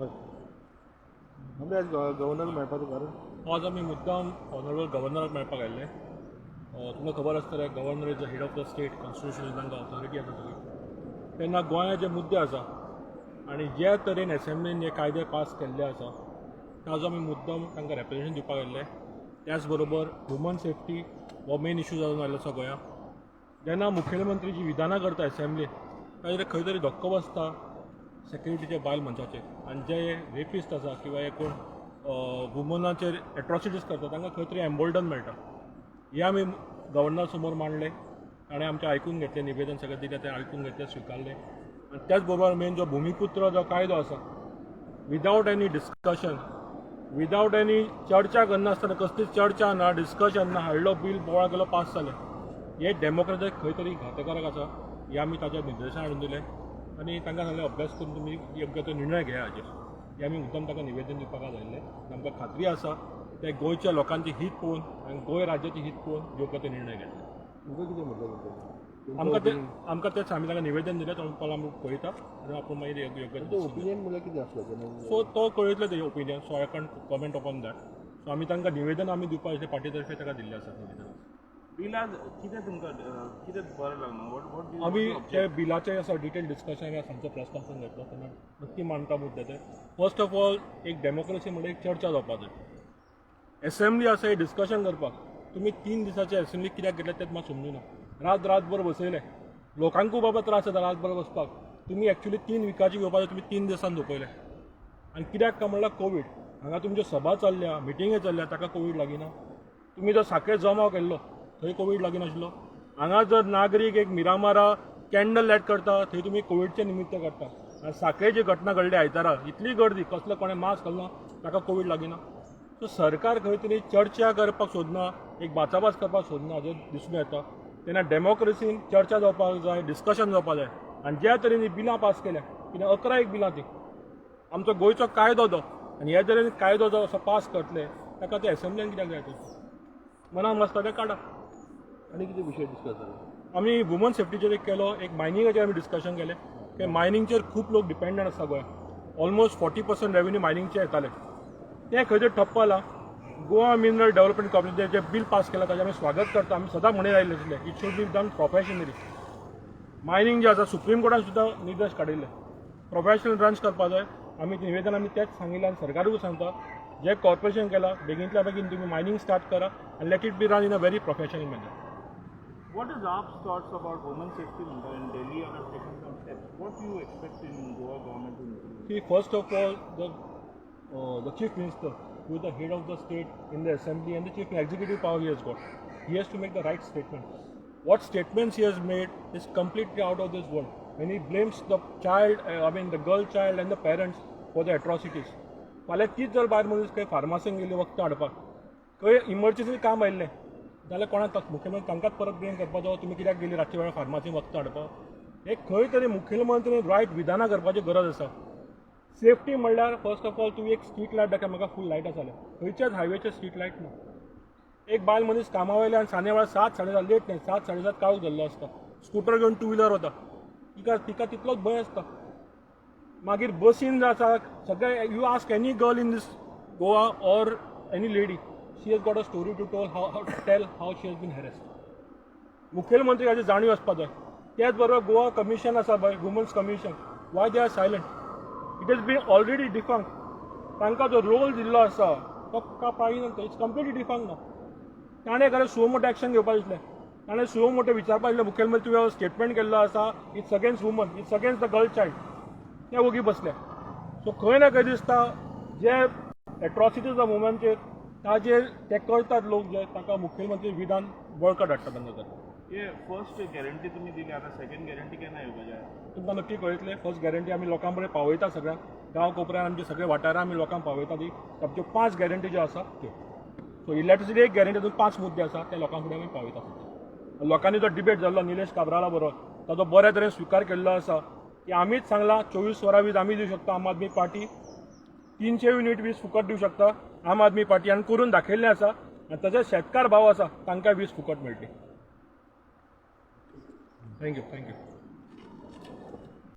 आमी आज गव्हर्नर मेळपाचें कारण आज आमी मुद्दाम ऑनरेबल गव्हर्नराक मेळपाक आयिल्ले. तुमकां खबर आसतलें governor is the head of the state, constitutional तांकां ऑथॉरिटी आसा सगळी. तेन्ना गोंयांत जे मुद्दे आसा आनी जे तरेन एसेंब्लीन जे कायदे पास केल्ले आसा ताजो आमी मुद्दाम तांकां रेप्रेजेंटेशन दिवपाक आयिल्ले. त्याच बरोबर ह्युमन सेफ्टी हो मेन इश्यू जावन आयिल्लो आसा गोंयांत. जेन्ना मुखेलमंत्री जी विधानां करता एसेंब्लीन ताजेर खंय तरी धक्को बसता सेक्युरिटीच्या बायल मनशाचेर, आनी जे रेपिस्ट आसा किंवा हे कोण वुमनाचेर एट्रॉसिटीज करता तांकां खंय तरी एम्बोल्डन मेळटा. हे आमी गव्हर्नर समोर मांडले. ताणें आमचें आयकून घेतलें, निवेदन सगळें दिलें तें आयकून घेतलें, स्विकारलें. आनी त्याच बरोबर मेन जो भुमिपुत्र जो कायदो आसा, without any discussion, without any चर्चा करनासतना, कसलीच चर्चा ना, डिस्कशन ना, हाडलो बील बोवाळ केलो, पास जालें. हे डेमोक्रेसीक खंय तरी घातकारक आसा. हे आमी ताच्या निर्देशान हाडून दिलें आनी तांकां सांगलें अभ्यास करून तुमी योग्य तो निर्णय घेया हाजेर. हे आमी मुद्दम ताका निवेदन दिवपाक आयिल्लें. आमकां खात्री आसा ते गोंयच्या लोकांचें हित पळोवन आनी गोंय राज्याचें हित पळोवन योग्य ते निर्णय घेतले. तुमकां कितें म्हणटा आमकां तेच आमी ताका निवेदन दिलें, तो आमी पळयता आनी आपूण मागीर योग्य ओपिनियन म्हणल्यार कितें आसलें? सो तो कळयतलो तेजें opinion. So I can comment upon that. So आमी तांकां निवेदन आमी दिवपाक पार्टी तर्फे ताका दिल्लें आसा निवेदन. बिलाज कितें तुमकां कितें बरें लागना? आमी ते बिलाचें आसा डिटेल डिस्कशन आमी सांजचो प्रेस कॉन्फरन्स घेतलो तेन्ना नक्की मांडटा मुद्दे ते. फर्स्ट ऑफ ऑल एक डेमोक्रेसी म्हणजे एक चर्चा जावपाक जाय. एसेंब्ली आसा हे डिस्कशन करपाक. तुमी 3 दिसाचे एसेंब्ली कित्याक घेतले तें म्हाका समजुना. रातभर बसयले. लोकांकूय बाबा त्रास जाता रातभर बसपाक. तुमी एक्चुली 3 विकाची घेवपाक तुमी 3 दिसान झोपयले. आनी कित्याक काय म्हणल्यार कोवीड. हांगा तुमच्यो सभा चल्ल्या, मिटिंगे चल्ल्या, ताका कोवीड लागीना. तुमी जो साखळे जमाव केल्लो थंय कोवीड लागीनाशिल्लो. हांगा जर नागरीक एक मिरामारा कॅन्डल लायट करता थंय तुमी कोवीडचे निमित्त करता. आनी साखळे जी घटना घडली आयतारा, इतली गर्दी, कसलो कोणें मास्क घालना, ताका कोवीड लागीना. सो सरकार खंय तरी चर्चा करपाक सोदना, एक बाचाबाच करपाक सोदना हाजें दिसून येता. तेन्ना डेमोक्रेसीन चर्चा जावपाक जाय, डिस्कशन जावपाक जाय. आनी ज्या तरेन बिलां पास केल्या, कित्याक 11 बिलां ती आमचो गोंयचो कायदो जो, आनी ह्या तरेन कायदो जो असो पास करतले ताका ते एसेंब्लीन कित्याक जाय तर मनाक मसता तें काडा. आनी कितें विशय डिस्कस जालो? आमी वुमन सेफ्टीचेर एक केलो, एक मायनिंगाचेर आमी डिस्कशन केलें की मायनिंगचेर खूब लोक डिपेंडंट आसा गोंयांत. ऑलमोस्ट 40% रेवेन्यू मायनिंगचे येताले. तें खंय तरी ठप्प जाला. गोवा मिनरल डेव्हलपमेंट कॉर्पोरेशनाचें जें बील पास केलां ताचें आमी स्वागत करता. आमी सदां म्हणून आयिल्ले आसले it should be done professionally. Mining जें आसा सुप्रीम कोर्टान सुद्दां निर्देश काडिल्ले प्रोफेशनल रन्स करपाक जाय. आमी निवेदन आमी तेंच सांगिल्लें आनी सरकारूय सांगता जें कॉर्पोरेशन केलां बेगिंतल्या बेगीन तुमी मायनिंग स्टार्ट करा आनी let it be run in a very professional manner. What is AAP's thoughts about women safety in Delhi and have taken some steps? What do you expect in Goa government to improve? See, first of all, the chief minister, who is the head of the state in the assembly and the chief executive power he has got, he has to make the right statements. What statements he has made is completely out of this world. When he blames the child, the girl child and the parents for the atrocities. फाल्यां तीच जर बायल मनीस खंय फार्मासीन गेली वखदां हाडपाक, खंय इमर्जन्सी काम आयिल्लें जाल्यार कोणाक मुख्यमंत्री तांकांच परत ब्लेम करपाचो, तुमी कित्याक गेली रातच्या वेळार फार्मासीन वखदां हाडपाक. हे खंय तरी मुख्यमंत्रीन रायट विधानां करपाची गरज आसा. सेफ्टी म्हणल्यार फर्स्ट ऑफ ऑल तुमी एक स्ट्रीट लायट दाखय म्हाका फूल लायट आसले. खंयच्याच हायवेचेर स्ट्रीट लायट ना. एक बायल मनीस कामा वयल्यान सांजे वेळार 7, 7:30 लेट न्हय 7, 7:30 काळोख जाल्लो आसता. स्कूटर घेवन 2 व्हिलर वता. तिका तितलोच भंय आसता. मागीर बसीन जो आसा सगळे you ask any girl in this Goa or any lady, she has got a story to tell how she has been harassed. मुखेलमंत्री हाची जाणीव आसपाक जाय. त्याच बरोबर गोवा कमिशन आसा पळय women's commission, why they are silent? It is been already defunct. तांकां जो रोल दिल्लो आसा तो पाळिना. इट्स कंप्लिटली डिफंक्ट ना. ताणें खरें सुव मोठें एक्शन घेवपाक दिसलें. ताणें सुव मोठें विचारपाक दिसलें मुखेलमंत्री तुवें स्टेटमेंट केल्लो आसा it's against woman, it's against the girl child. ते ओगी बसले. सो खंय ना खंय दिसता जे एट्रॉसिटीज ऑफ वुमनचेर ताजेर ते करतात लोक जे ताका मुखेलमंत्री विधान बळकट हाडटा तांकां करता. ये फर्स्ट गॅरंटी तुम्ही दिली, आता सेकंड गॅरंटी केन्ना येवपाची आहा? तुमकां नक्की कळयतलें. फर्स्ट गॅरंटी आमी लोकां कडेन पावयता सगळ्यांक. गांव कोपऱ्यान आमचे सगळे वाठारां आमी लोकांक पावयता. ती ताच्यो 5 गॅरंटी ज्यो आसा त्यो. सो इलेक्ट्रिसिटी एक गॅरंटी तातूंत 5 मुद्दे आसा ते लोकां कडेन आमी पावयता सद्या. लोकांनी जो डिबेट जाल्लो निलेश काब्राला बरोबर ताजो बऱ्या तरेन स्विकार केल्लो आसा की आमीच सांगलां 24 वरां वीज आमी दिवं शकता. आम आदमी पार्टी 300 युनिट वीज फुकट दिवं शकता आम आदमी पार्टी, आनी करून दाखयल्लें आसा. आनी तशेंच शेतकार भाव आसा तांकां वीज फुकट मेळटली. थँक्यू.